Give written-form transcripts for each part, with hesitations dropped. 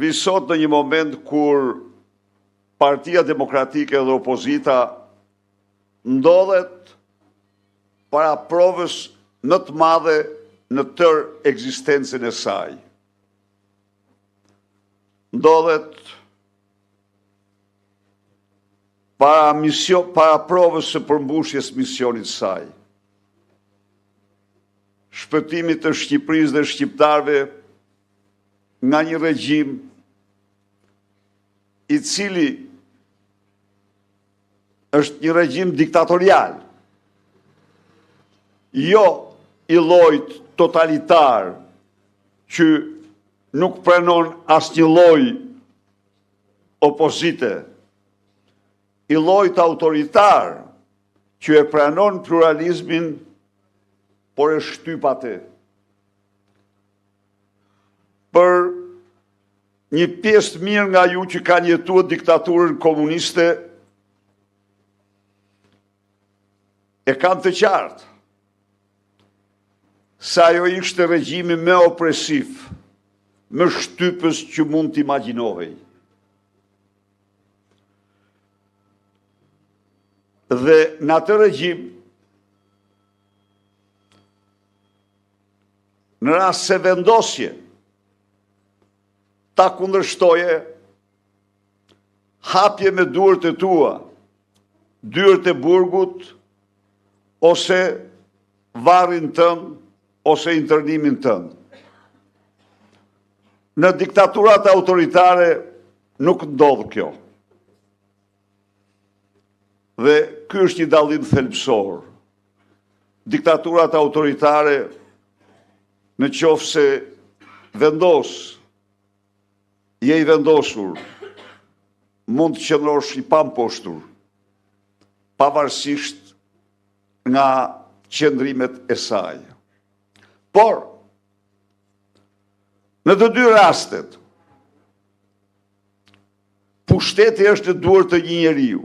Vi sot në një moment kur Partia Demokratike dhe opozita ndodhet para provës më të madhe në tërë ekzistencën e saj. Ndodhet para provës së përmbushjes misionit saj. Shpëtimit të Shqipërisë dhe shqiptarëve nga një regjim i cili është një regjim diktatorial, jo i llojit totalitar që nuk pranon asnjë lloj opozite, i llojit autoritar që e pranon pluralizmin, por e shtyp atë. Për një pjesë të mirë nga ju që kanë jetuar diktaturën komuniste, e kanë të qartë se ajo ishte regjimi më opresiv, më shtypës që mund të imagjinohej. Dhe në atë regjim, në rast se vendosje ta kundërshtoje, hapje me duart e tua, dyert e burgut, ose varrin tënd, ose internimin tënd. Në diktaturat autoritare nuk ndodh kjo. Dhe ky është një dallim thelbësor. Diktaturat autoritare, në qoftë se vendos, je i vendosur, mund të qëndrosh i pamposhtur, pavarësisht nga qëndrimet e saj. Por, në të dy rastet, pushteti është në duart të një njeriu.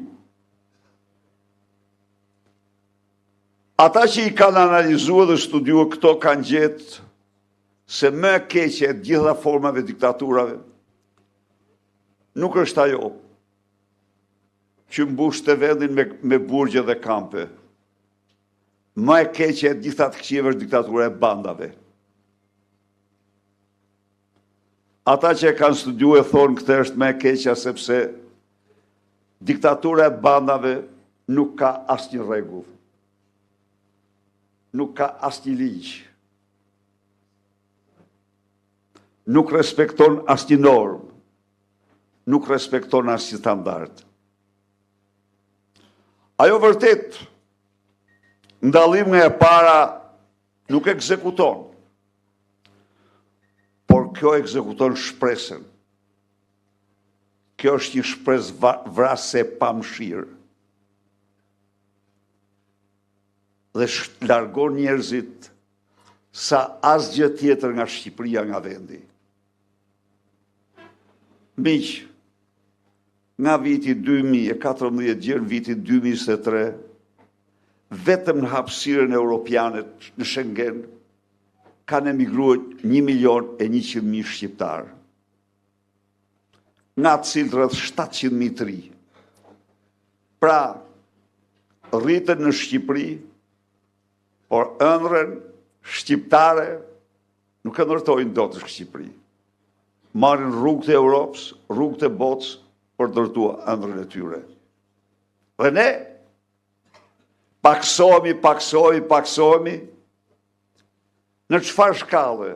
Ata që i kanë analizuar dhe studiuar këto kanë gjetë se më e keqe e gjitha formave diktaturave nuk është ajo që mbushte vendin me burgje dhe kampe. Më e keqe e gjitha të këqieve është diktatura e bandave. Ata që e kanë studiuar thonë këtë është më e keqja sepse diktatura e bandave nuk ka asnjë rregull. Nuk ka asnjë ligj. Nuk respekton asnjë normë. Nuk respekton asnjë standard. Ajo vërtet, ndallim nga e para, nuk ekzekuton, por kjo ekzekuton shpresën. Kjo është një shpresë vrasëse pa mëshirë. Dhe largon njerëzit sa asgjë tjetër nga Shqipëria, nga vendi. Miq, nga viti 2014 deri në vitin 2023, vetëm në hapësirën europiane në Schengen kanë emigruar 1.100.000 shqiptarë, nga të cilët rreth 700.000 të ri. Pra, rriten në Shqipëri, por ëndrren shqiptare nuk e ndërtojnë dot në Shqipëri. Marrin rrugët e Europës, rrugët e botës për të ndërtuar ëndrrën e tyre. Dhe ne paksohemi në çfarë shkallë?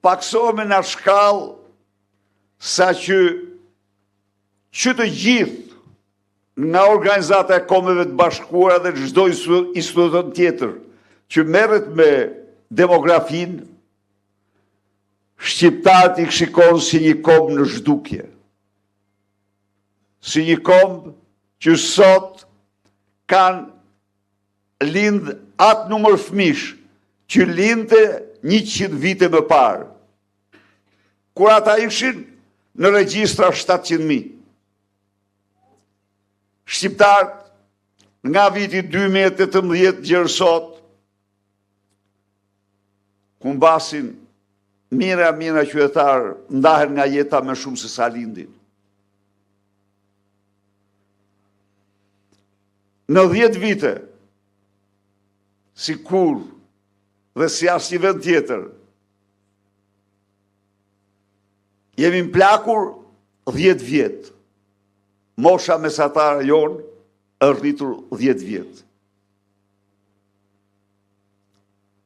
Paksohemi në atë shkallë sa që të gjithë nga Organizata e Kombeve të Bashkuara dhe çdo institucion tjetër që merret me demografin, shqiptarët i shikon si një kombë në zhdukje. Si një kombë që sot kanë lind atë numër fëmijësh që lindte 100 vite më parë, kur ata ishin në regjistra 700.000. Shqiptarët nga viti 2018 deri sot, ku mbasin mira qytetar ndahen nga jeta me shumë se sa lindin. Në 10 vite, si kur dhe si asnjë një vend tjetër, jemi mplakur 10 vjet. Mosha mesatare jonë është rritur 10 vjet.